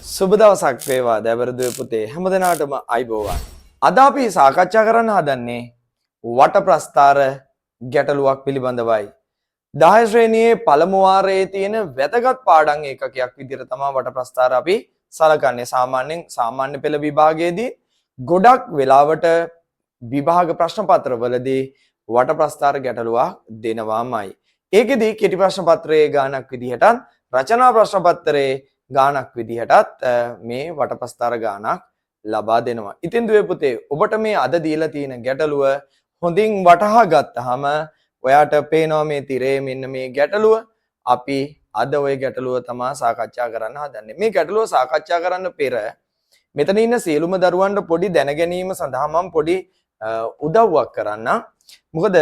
සුබ දවසක් වේවා දැවරදුවේ පුතේ හැමදෙනාටම අයිබෝවන්. අද අපි සාකච්ඡා කරන්න හදන්නේ වට ප්‍රස්ථාර ගැටලුවක් පිළිබඳවයි. 10 ශ්‍රේණියේ පළමු වාරයේ තියෙන වැදගත් පාඩම් ඒකකයක් විදිහට තමයි වට ප්‍රස්ථාර අපි සලකන්නේ. සාමාන්‍යයෙන් සාමාන්‍ය පෙළ විභාගයේදී ගොඩක් වෙලාවට විභාග ප්‍රශ්න පත්‍රවලදී වට ප්‍රස්ථාර ගැටලුවක් දෙනවාමයි. ඒකෙදි කෙටි ප්‍රශ්න පත්‍රයේ ගානක් විදිහටත් රචනා ප්‍රශ්න පත්‍රයේ ගානක් විදිහටත් මේ වටපස්තර ගානක් ලබා දෙනවා. ඉතින් දුවේ පුතේ ඔබට මේ අද දීලා තියෙන ගැටලුව හොඳින් වටහා ගත්තාම ඔයාට පේනවා මේ තිරේ මෙන්න මේ ගැටලුව. අපි අද ওই ගැටලුව තමයි සාකච්ඡා කරන්න හදන්නේ. මේ ගැටලුව සාකච්ඡා කරන්න පෙර මෙතන ඉන්න සියලුම දරුවන්ට පොඩි දැනගැනීම සඳහා මම පොඩි උදව්වක් කරන්න. මොකද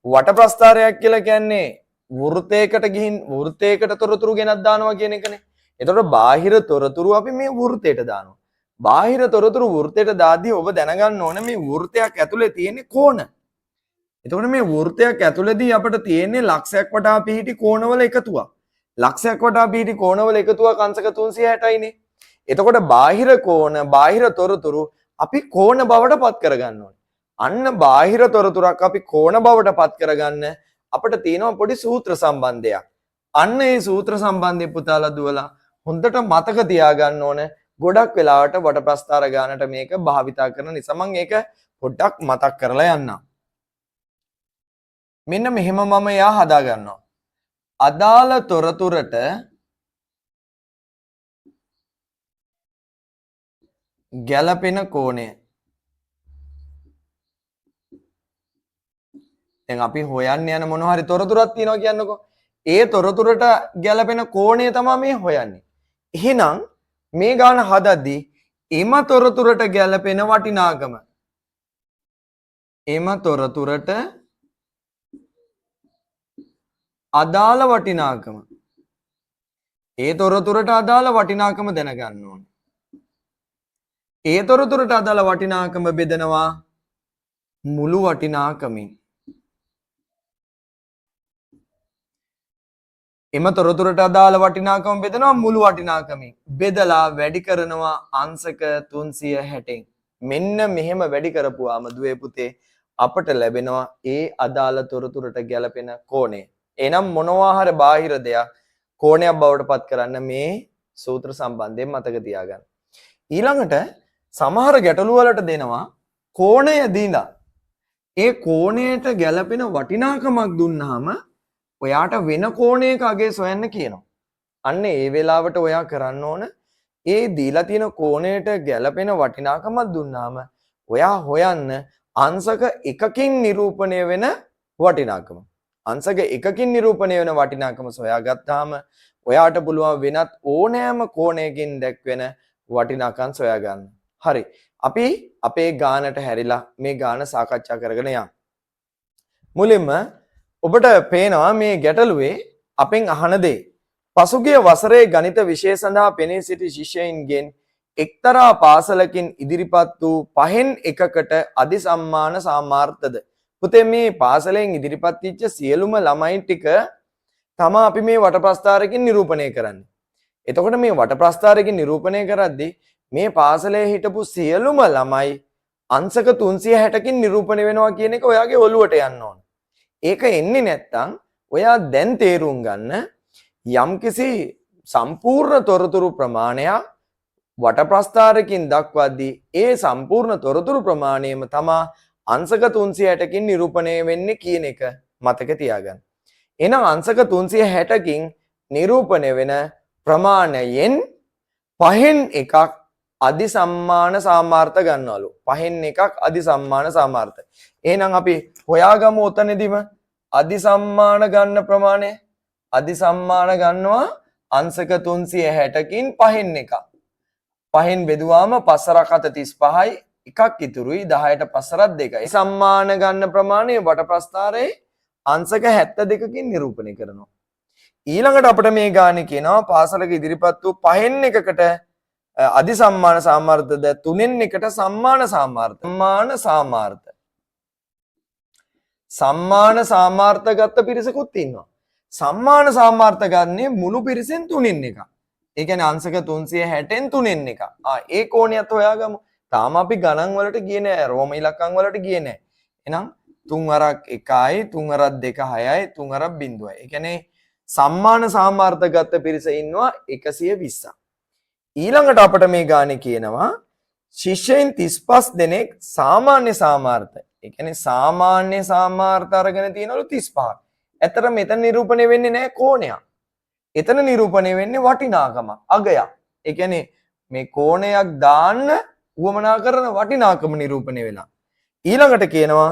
වටපස්තරයක් කියලා කියන්නේ වෘත්තයකට ගිහින් වෘත්තයකට තොරතුරු ගෙනත් දානවා කියන එකනේ. එතකොට බාහිර තොරතුරු අපි මේ වෘත්තයට දානවා. බාහිර තොරතුරු වෘත්තයට දාද්දී ඔබ දැනගන්න ඕනේ මේ වෘත්තයක් ඇතුලේ තියෙන කෝණ. එතකොට මේ වෘත්තයක් ඇතුලේදී අපිට තියෙන්නේ ලක්ෂයක් වටා පිහිටි කෝණවල එකතුවක්. ලක්ෂයක් වටා පිහිටි කෝණවල එකතුවක් අංශක 360යිනේ. එතකොට බාහිර කෝණ, බාහිර තොරතුරු අපි කෝණ බවට පත් කරගන්න ඕනේ. අන්න බාහිර තොරතුරක් අපි කෝණ බවට පත් කරගන්න අපිට තියෙනවා පොඩි සූත්‍ර සම්බන්ධයක්. අන්න ඒ සූත්‍ර සම්බන්ධය පුතාලා දුවලා හොඳට මතක තියාගන්න ඕන. ගොඩක් වෙලාවට වටපස්තර ගානට මේක භාවිතා කරන නිසා මම ඒක පොඩ්ඩක් මතක් කරලා යන්නම්. මෙන්න මෙහෙම මම යා හදා ගන්නවා. අදාළ තොරතුරට ගැළපෙන කෝණය. දැන් අපි හොයන්න යන මොනවා හරි තොරතුරක් තියෙනවා කියන්නකෝ. ඒ තොරතුරට ගැළපෙන කෝණය තමයි මේ හොයන්නේ. එහෙනම් මේ ගාන හදද්දී එම තොරතුරට ගැළපෙන වටිනාකම එම තොරතුරට අදාළ වටිනාකම ඒ තොරතුරට අදාළ වටිනාකම දැනගන්න ඕනේ. ඒ තොරතුරට අදාළ වටිනාකම බෙදනවා මුළු වටිනාකමින්. එම තොරතුරට අදාළ වටිනාකම බෙදනවා මුළු වටිනාකමින්. බෙදලා වැඩි කරනවා අංශක 360න්. මෙන්න මෙහෙම වැඩි කරපුවාම දුවේ පුතේ අපට ලැබෙනවා ඒ අදාළ තොරතුරට ගැලපෙන කෝණය. එනම් මොනවා හරි බාහිර දෙයක් කෝණයක් බවට පත් කරන්න මේ සූත්‍ර සම්බන්ධයෙන් මතක තියාගන්න. ඊළඟට සමහර ගැටලු වලට දෙනවා කෝණය දීලා ඒ කෝණයට ගැලපෙන වටිනාකමක් දුන්නාම ඔයාට වෙන කෝණයක අගේ සොයන්න කියනවා. අන්න ඒ වෙලාවට ඔයා කරන්න ඕන ඒ දීලා තියෙන කෝණයට ගැලපෙන වටිනාකමක් දුන්නාම ඔයා හොයන්න අංශක එකකින් නිරූපණය වෙන වටිනාකම. අංශක එකකින් නිරූපණය වෙන වටිනාකම සොයාගත්තාම ඔයාට පුළුවන් වෙනත් ඕනෑම කෝණයකින් දැක්වෙන වටිනාකම් සොයා ගන්න. හරි. අපි අපේ ගානට හැරිලා මේ ගාන සාකච්ඡා කරගෙන යමු. මුලින්ම ඔබට පේනවා මේ ගැටලුවේ අපෙන් අහන දේ. පසුගිය වසරේ ගණිත විෂය සඳහා පෙනී සිටි ශිෂ්‍යයින්ගෙන් එක්තරා පාසලකින් ඉදිරිපත් වූ පහෙන් එකකට අධිසම්මාන සාමාර්ථද. පුතේ මේ පාසලෙන් ඉදිරිපත් වෙච්ච සියලුම ළමයි ටික තමයි අපි මේ වටප්‍රස්ථාරකින් නිරූපණය කරන්නේ. එතකොට මේ වටප්‍රස්ථාරකින් නිරූපණය කරද්දී මේ පාසලේ හිටපු සියලුම ළමයි අංශක 360කින් නිරූපණය වෙනවා කියන එක ඔයාගේ ඔළුවට යන්න ඕන. ඒක එන්නේ නැත්තම් ඔයා දැන් තේරුම් ගන්න යම්කිසි සම්පූර්ණ තොරතුරු ප්‍රමාණයක් වටප්‍රස්ථාරකින් දක්වද්දී ඒ සම්පූර්ණ තොරතුරු ප්‍රමාණයම තමයි අංශක 360කින් නිරූපණය වෙන්නේ කියන එක මතක තියාගන්න. එහෙනම් අංශක 360කින් නිරූපණය වෙන ප්‍රමාණයෙන් පහෙන් එකක් අධිසම්මාන සාමාර්ථ ගන්නවලු. පහෙන් එකක් අධිසම්මාන සාමාර්ථ. එහෙනම් අපි හොයාගමු උතනදීම අධිසම්මාන ගන්න ප්‍රමාණය. අධිසම්මාන ගන්නවා අංශක 360කින් පහෙන් එකක්. පහෙන් බෙදුවාම 5 රක් 35යි එකක් ඉතුරුයි 10ට 5 රක් 2යි. සම්මාන ගන්න ප්‍රමාණය වටප්‍රස්ථාරයේ අංශක 72කින් නිරූපණය කරනවා. ඊළඟට අපිට මේ ගානේ කියනවා පාසලක ඉදිරිපත් වූ පහෙන් එකකට අධිසම්මාන සාමාර්ථද තුනෙන් එකට සම්මාන සාමාර්ථ. සම්මාන සාමාර්ථ. සම්මාන සාමාර්ථ ගත්ත පිරිසකුත් ඉන්නවා. සම්මාන සාමාර්ථ ගන්නේ මුළු පිරිසෙන් තුනෙන් එකක්. ඒ කියන්නේ අංශක 360න් 3න් එක. ඒ කෝණයත් හොයාගමු. තාම අපි ගණන් වලට ගියේ නෑ. රෝම ඉලක්කම් වලට ගියේ නෑ. එහෙනම් 3 වරක් 1යි 3 වරක් 2 6යි 3 වරක් 0යි. ඒ කියන්නේ සම්මාන සාමාර්ථ ගත පිරිස ඉන්නවා 120ක්. ඊළඟට අපිට මේ ගානේ කියනවා ශිෂ්‍යයන් 35 දෙනෙක් සාමාන්‍ය සාමාර්ථ. ඒ කියන්නේ සාමාන්‍ය සාමාර්ථ අරගෙන තියෙනවලු 35ක්. ඇත්තට මෙතන නිරූපණය වෙන්නේ නැහැ කෝණයක්. එතන නිරූපණය වෙන්නේ වටිනාකම, අගයක්. ඒ කියන්නේ මේ කෝණයක් දාන්න උවමනා කරන වටිනාකම නිරූපණය වෙනවා. ඊළඟට කියනවා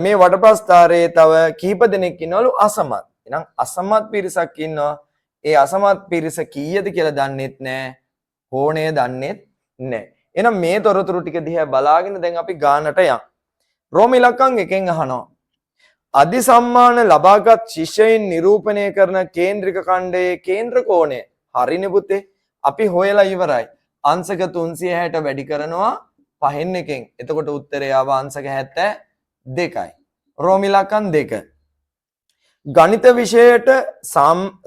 මේ වඩප්‍රස්ථාරයේ තව කිහිප දෙනෙක් ඉන්නවලු අසමත්. එහෙනම් අසමත් පිරිසක් ඉන්නවා. ඒ අසමත් පිරිස කීයද කියලා දන්නෙත් නැහැ. කෝණය දන්නෙත් නැහැ. එහෙනම් මේ තොරතුරු ටික දිහා බලාගෙන දැන් අපි ගානට යමු. රෝම ඉලක්කම් එකෙන් අහනවා. අධි සම්මාන ලබාගත් ශිෂ්‍යයින් නිරූපණය කරන කේන්ද්‍රික ඛණ්ඩයේ කේන්ද්‍ර කෝණය. හරිනේ පුතේ. අපි හොයලා ඉවරයි. අංශක 360 වැඩි කරනවා 5න් එකෙන්. එතකොට උත්තරය ආව අංශක 72යි. රෝම ඉලක්කම් 2. ගණිත විෂයට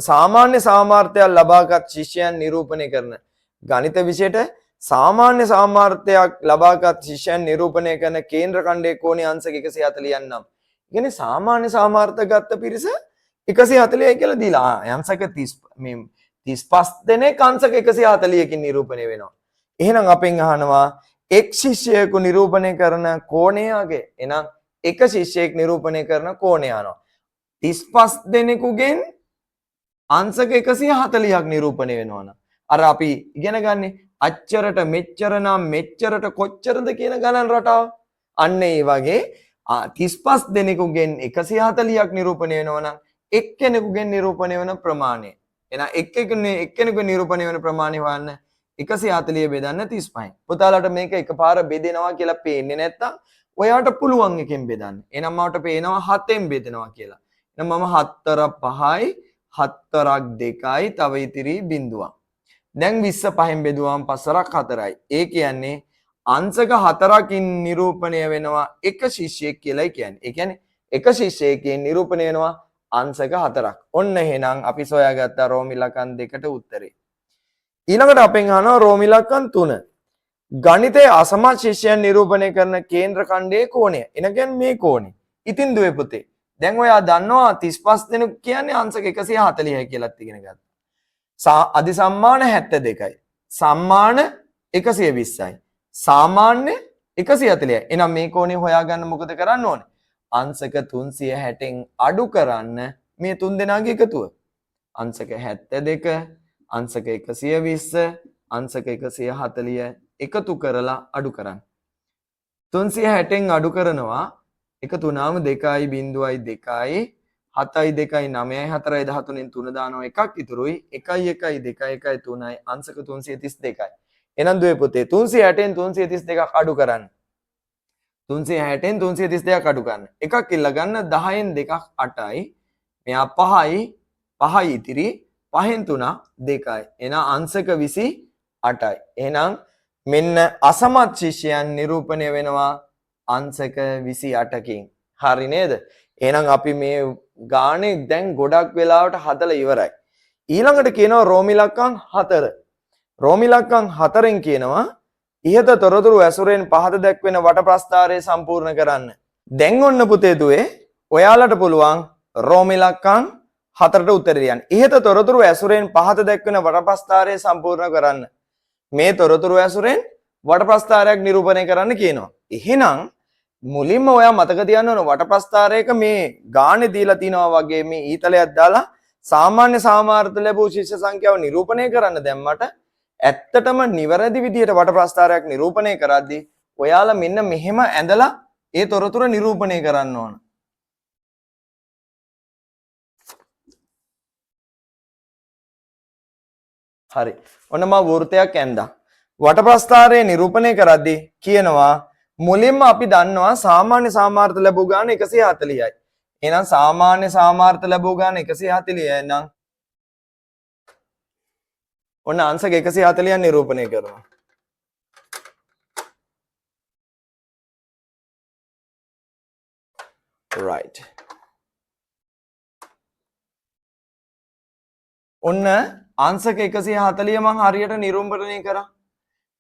සාමාන්‍ය සාමාර්ථයක් ලබාගත් ශිෂ්‍යයන් නිරූපණය කරන ගණිත විෂයට සාමාන්‍ය සාමාර්ථයක් ලබාගත් ශිෂ්‍යයන් නිරූපණය කරන කේන්ද්‍ර ඛණ්ඩයේ කෝණය අංශක 140 නම්. කියන්නේ සාමාන්‍ය සාමාර්ථ ගත්ත පිරිස 140යි කියලා දීලා. අංශක 30 මේ 35 දෙනෙක් අංශක 140කින් නිරූපණය වෙනවා. එහෙනම් අපෙන් අහනවා එක් ශිෂ්‍යයෙකු නිරූපණය කරන කෝණය අගේ. එහෙනම් එක ශිෂ්‍යයෙක් නිරූපණය කරන කෝණය අනවා. 35 දෙනෙකුගෙන් අංශක 140ක් නිරූපණය වෙනවනම් අර අපි ඉගෙන ගන්නේ අච්චරට මෙච්චර නම් මෙච්චරට කොච්චරද කියන ගණන් රටාව. අන්න ඒ වගේ 35 දෙනෙකුගෙන් 140ක් නිරූපණය වෙනවා නම් එක්කෙනෙකුගෙන් නිරූපණය වෙන ප්‍රමාණය. එහෙනම් එක්කෙනෙකුගෙන් නිරූපණය වෙන ප්‍රමාණය හොයන්න 140 බෙදන්න 35යි. පුතාලට මේක එකපාර බෙදෙනවා කියලා පේන්නේ නැත්තම් ඔයාට පුළුවන් එකෙන් බෙදන්න. එහෙනම් මට පේනවා 7ෙන් බෙදෙනවා කියලා. එහෙනම් මම 7 5යි 7 2යි තව ඉතිරි බිඳුවක්. දැන් 20 5ෙන් බෙදුවාම 5 4යි. ඒ කියන්නේ අංශක 4කින් නිරූපණය වෙනවා එක ශිෂ්‍යයෙක් කියලායි කියන්නේ. ඒ කියන්නේ එක ශිෂ්‍යයෙක්ගෙන් නිරූපණය වෙනවා අංශක 4ක්. ඔන්න එහෙනම් අපි සොයාගත්ත රෝම ඉලක්කම් 2ට උත්තරේ. ඊළඟට අපෙන් අහනවා රෝම ඉලක්කම් 3. ගණිතයේ අසමත් ශිෂ්‍යයන් නිරූපණය කරන කේන්ද්‍ර ඛණ්ඩයේ කෝණය. එන කියන්නේ මේ කෝණය. ඉතින් දුවේ පුතේ. දැන් ඔයා දන්නවා 35 දෙනෙක් කියන්නේ අංශක 140යි කියලාත් ඉගෙන ගත්තා. අධි සම්මාන 72යි. සම්මාන 120යි. සාමාන්‍ය 140යි. එහෙනම් මේ කෝණය හොයාගන්න මොකද කරන්න ඕනේ? අංශක 360න් අඩු කරන්න මේ තුන් දෙනාගේ එකතුව. අංශක 72, අංශක 120, අංශක 140 එකතු කරලා අඩු කරන්න. 360න් අඩු කරනවා 1 3ම 2යි 0.2යි 7යි 2යි 9යි 4යි 13න් 3 දානවා එකක් ඉතුරුයි 1යි 1යි 2යි 1යි 3යි අංශක 332යි. එහෙනම් දුවේ පුතේ 360න් 332ක් අඩු කරන්න. 360න් 332ක් අඩු කරන්න. එකක් ඉල්ල ගන්න 10න් 2ක් 8යි. මෙයා 5යි 5යි ඉතිරි 5න් 3 2යි. එහෙනම් අංශක 28යි. එහෙනම් මෙන්න අසමත් ශිෂ්‍යයන් නිරූපණය වෙනවා අංශක 28කින්. හරි නේද? එහෙනම් අපි මේ ගානේ දැන් ගොඩක් වෙලාවට හදලා ඉවරයි. ඊළඟට කියනවා රෝම ඉලක්කම් 4. රෝම ඉලක්කම් 4න් කියනවා ඉහත තොරතුරු ඇසුරෙන් පහත දැක්වෙන වට ප්‍රස්ථාරය සම්පූර්ණ කරන්න. දැන් ඔන්න පුතේ දුවේ ඔයාලට පුළුවන් රෝම ඉලක්කම් 4ට උත්තර දෙන්න. ඉහත තොරතුරු ඇසුරෙන් පහත දැක්වෙන වට ප්‍රස්ථාරය සම්පූර්ණ කරන්න. මේ තොරතුරු ඇසුරෙන් වට ප්‍රස්ථාරයක් නිරූපණය කරන්න කියනවා. එහෙනම් මුලින්ම ඔයා මතක තියාගන්න ඕන වට ප්‍රස්ථාරයක මේ ගානේ දීලා තිනවා වගේ මේ ඊතලයක් දාලා සාමාන්‍ය සාමාර්ථ ලැබූ ශිෂ්‍ය සංඛ්‍යාව නිරූපණය කරන්න දැම්මට ඇත්තටම නිවැරදි විදිහට වට ප්‍රස්ථාරයක් නිරූපණය කරද්දී ඔයාලා මෙන්න මෙහෙම ඇඳලා ඒ තොරතුරු නිරූපණය කරන්න ඕන. හරි. ඔන්න මම වෘත්තයක් ඇඳා. වට ප්‍රස්ථාරය නිරූපණය කරද්දී කියනවා මුලින්ම අපි දන්නවා සාමාන්‍ය සාමාර්ථ ලැබූ ගාන 140යි. එහෙනම් සාමාන්‍ය සාමාර්ථ ලැබූ ගාන 140යි නම් ඔන්න අංශක 140ක් නිරූපණය කරනවා. right. ඔන්න අංශක 140 මං හරියට නිරූපණය කරා.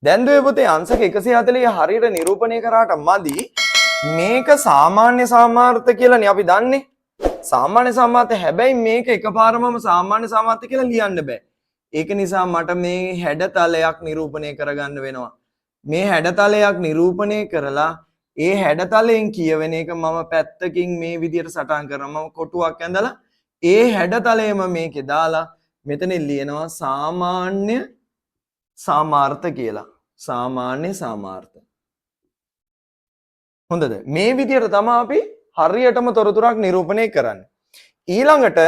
දැන් දුවේ පුතේ අංශක 140 හරියට නිරූපණය කරාට මදි. මේක සාමාන්‍ය සාමාර්ථ කියලානේ අපි දන්නේ. සාමාන්‍ය සාමාර්ථ හැබැයි මේක එකපාරමම සාමාන්‍ය සාමාර්ථ කියලා ලියන්න බෑ. ඒක නිසා මට මේ හැඩතලයක් නිරූපණය කරගන්න වෙනවා. මේ හැඩතලයක් නිරූපණය කරලා ඒ හැඩතලයෙන් කියවෙන එක මම පැත්තකින් මේ විදියට සටහන් කරනවා. මම කොටුවක් ඇඳලා ඒ හැඩතලයම මේකේ දාලා මෙතන ලියනවා සාමාන්‍ය සාමාර්ථ කියලා. සාමාන්‍ය සාමාර්ථ. හොඳද? මේ විදියට තමයි අපි හරියටම තොරතුරක් නිරූපණය කරන්නේ. ඊළඟට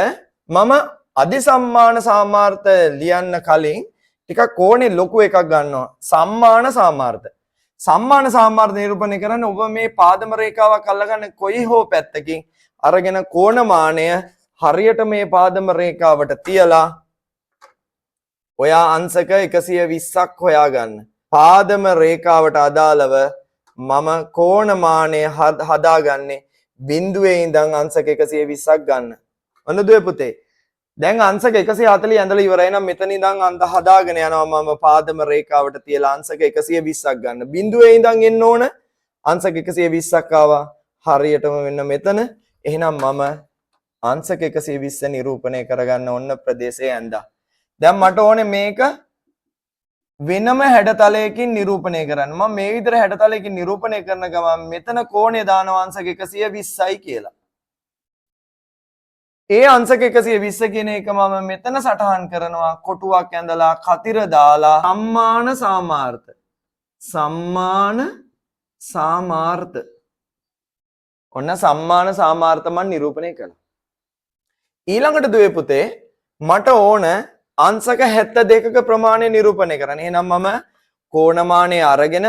මම අධිසම්මාන සාමාර්ථ ලියන්න කලින් ටිකක් කෝණේ ලොකු එකක් ගන්නවා. සම්මාන සාමාර්ථ. සම්මාන සාමාර්ථ නිරූපණය කරන්න ඔබ මේ පාදම රේඛාවක් අල්ලගන්න කොයි හෝ පැත්තකින් අරගෙන කෝණමානය හරියට මේ පාදම රේඛාවට තියලා ඔයා අංශක 120ක් හොයාගන්න. පාදම රේඛාවට අදාළව මම කෝණමානය හදාගන්නේ බිඳුවේ ඉඳන් අංශක 120ක් ගන්න. ඔන්න දුවේ පුතේ. දැන් අංශක 140 ඇඳලා ඉවරයි නම් මෙතන ඉඳන් අන්ත හදාගෙන යනවා මම පාදම රේඛාවට තියලා අංශක 120ක් ගන්න. බිඳුවේ ඉඳන් එන්න ඕන අංශක 120ක් ආවා. හරියටම වෙන්න මෙතන. එහෙනම් මම අංශක 120 නිරූපණය කරගන්න ඔන්න ප්‍රදේශය ඇඳා. දැන් මට ඕනේ මේක වෙනම හැඩතලයකින් නිරූපණය කරන්න. මම මේ විදිහට හැඩතලයකින් නිරූපණය කරන ගමන් මෙතන කෝණය දානවා අංශක 120යි කියලා. ඒ අංශක 120 කියන එක මම මෙතන සටහන් කරනවා කොටුවක් ඇඳලා කතිර දාලා සම්මාන සාමාර්ථ. සම්මාන සාමාර්ථ. ඔන්න සම්මාන සාමාර්ථ මම නිරූපණය කළා. ඊළඟට දුවේ පුතේ මට ඕන අංශක 72ක ප්‍රමාණය නිරූපණය කරන්න. එහෙනම් මම කෝණමානය අරගෙන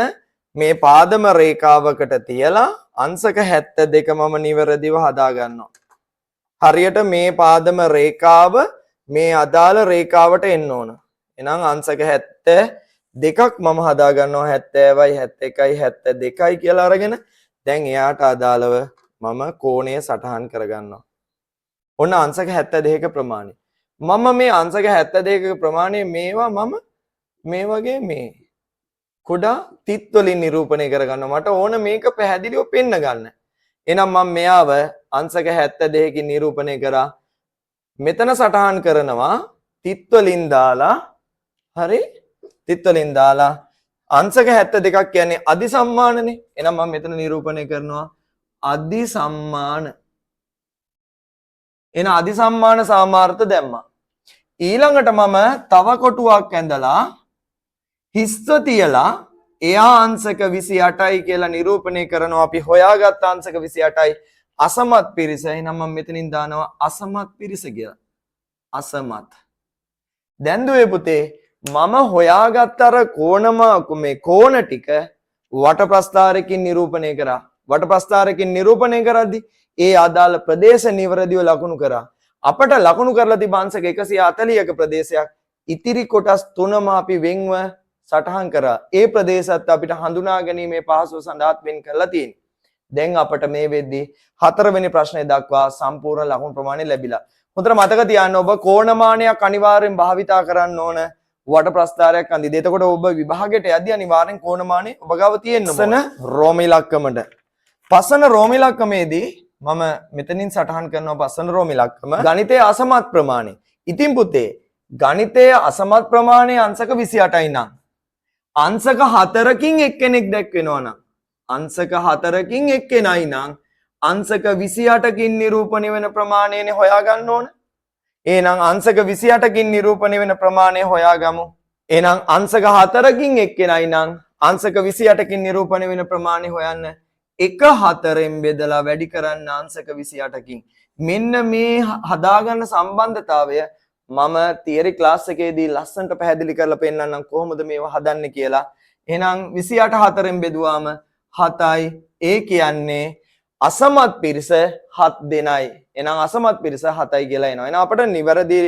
මේ පාදම රේඛාවකට තියලා අංශක 72 මම නිවැරදිව හදා ගන්නවා. හරියට මේ පාදම රේඛාව මේ අදාළ රේඛාවට එන්න ඕන. එහෙනම් අංශක 72ක් මම හදා ගන්නවා 70යි 71යි 72යි කියලා අරගෙන දැන් එයාට අදාළව මම කෝණය සටහන් කරගන්නවා. ඔන්න අංශක 72ක ප්‍රමාණය. මම මේ අංශක 72ක ප්‍රමාණය මේවා මම මේ වගේ මේ කුඩා තිත් වලින් නිරූපණය කරගන්නවා. මට ඕන මේක පැහැදිලිව පෙන්න ගන්න. එහෙනම් මම මෙයාව අංශක 72කින් නිරූපණය කරා. මෙතන සටහන් කරනවා තිත් වලින් දාලා හරි තිත් වලින් දාලා අංශක 72ක් කියන්නේ අධිසම්මානනේ. එහෙනම් මම මෙතන නිරූපණය කරනවා අධිසම්මාන. එන අධිසම්මාන සාමාර්ථ දැම්මා. ඊළඟට මම තව කොටුවක් ඇඳලා හිස්ව තියලා එයා අංශක 28යි කියලා නිරූපණය කරනවා. අපි හොයාගත්ත අංශක 28යි අසමත් පිරිස. එහෙනම් මම මෙතනින් දානවා අසමත් පිරිස කියලා. අසමත්. දැන් දුවේ පුතේ මම හොයාගත්ත අර මේ කෝණ ටික වට ප්‍රස්ථාරකින් නිරූපණය කරා. වට ප්‍රස්ථාරකින් නිරූපණය කරද්දී ඒ අදාළ ප්‍රදේශ නිවැරදිව ලකුණු කරා. අපට ලකුණු කරලා තිබ අංශක 140ක ප්‍රදේශයක් ඉතිරි කොටස් තුනම අපි වෙන්ව සටහන් කරා. ඒ ප්‍රදේශත් අපිට හඳුනා ගැනීමේ පහසුව සඳහාත් වෙන් කරලා තියෙනවා. දැන් අපට මේ වෙද්දී හතරවෙනි ප්‍රශ්නය දක්වා සම්පූර්ණ ලකුණු ප්‍රමාණය ලැබිලා. හොඳට මතක තියාගන්න ඔබ කෝණමානයක් අනිවාර්යෙන් භාවිතා කරන්න ඕන වට ප්‍රස්ථාරයක් අඳින්න. එතකොට ඔබ විභාගයට යද්දී අනිවාර්යෙන් කෝණමානය ඔබ ගාව තියෙන්න ඕන. පසන රෝම ඉලක්කමට. පසන රෝම ඉලක්කමේදී මම මෙතනින් සටහන් කරනවා පස්සන රෝම ඉලක්කම ගණිතයේ අසමත් ප්‍රමාණය. ඉතින් පුතේ ගණිතයේ අසමත් ප්‍රමාණය අංශක 28යි නම් අංශක 4කින් එක්කෙනෙක් දැක්වෙනවා නම් අංශක 4කින් එක්කෙනයි නම් අංශක 28කින් නිරූපණය වෙන ප්‍රමාණයනේ හොයාගන්න ඕන. එහෙනම් අංශක 28කින් නිරූපණය වෙන ප්‍රමාණය හොයාගමු. එහෙනම් අංශක 4කින් එක්කෙනයි නම් අංශක 28කින් නිරූපණය වෙන ප්‍රමාණය හොයන්න. 1/4න් බෙදලා වැඩි කරන්න අංශක 28කින්. මෙන්න මේ හදාගන්න සම්බන්ධතාවය මම තියරි ක්ලාස් එකේදී ලස්සනට පැහැදිලි කරලා පෙන්නන්නම් කොහොමද මේව හදන්නේ කියලා. එහෙනම් 28 4න් බෙදුවාම 7යි. ඒ කියන්නේ අසමත් පිරිස 7 දෙනයි. එහෙනම් අසමත් පිරිස 7යි කියලා එනවා. එහෙනම් අපිට නිවැරදි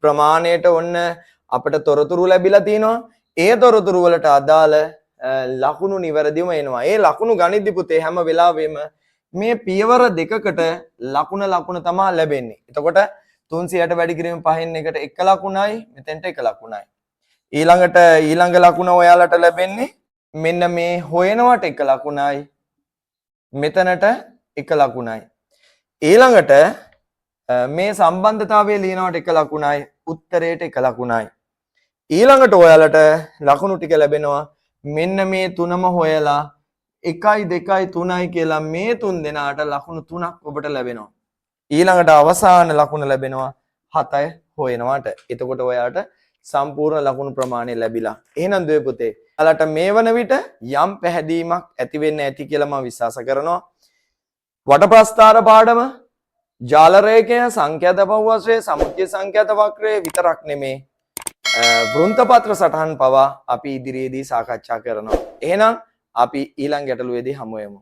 ප්‍රමාණයට ඔන්න අපිට තොරතුරු ලැබිලා තිනවා. ඒ තොරතුරු වලට අදාළ ලකුණු නිවැරදිවම එනවා. ඒ ලකුණු ගණිතය පුතේ හැම වෙලාවෙම මේ පියවර දෙකකට ලකුණ තමයි ලැබෙන්නේ. එතකොට 300ට වැඩි කිරීම පහෙන් එකට 1 ලකුණයි මෙතෙන්ට 1 ලකුණයි. ඊළඟට ඊළඟ ලකුණ ඔයාලට ලැබෙන්නේ මෙන්න මේ හොයනවට 1 ලකුණයි මෙතනට 1 ලකුණයි. ඊළඟට මේ සම්බන්ධතාවය ලියනවට 1 ලකුණයි උත්තරයට 1 ලකුණයි. ඊළඟට ඔයාලට ලකුණු ටික ලැබෙනවා මෙන්න මේ තුනම හොයලා 1 2 3යි කියලා මේ තුන් දෙනාට ලකුණු 3ක් ඔබට ලැබෙනවා. ඊළඟට අවසාන ලකුණ ලැබෙනවා 7 හොයනවට. එතකොට ඔයාලට සම්පූර්ණ ලකුණු ප්‍රමාණය ලැබිලා. එහෙනම් දුවේ පුතේ, ඔයාලට මේ වන විට යම් පැහැදීමක් ඇති වෙන්න ඇති කියලා මම විශ්වාස කරනවා. වටප්‍රස්ථාර පාඩම, ජාල රේඛය, සංඛ්‍යාත බහුවශය, සමුච්චය සංඛ්‍යාත වක්‍රය විතරක් නෙමේ වෘත්තපත්‍ර සටහන් පවා අපි ඉදිරියේදී සාකච්ඡා කරනවා. එහෙනම් අපි ඊළඟ ගැටලුවේදී හමු වෙමු.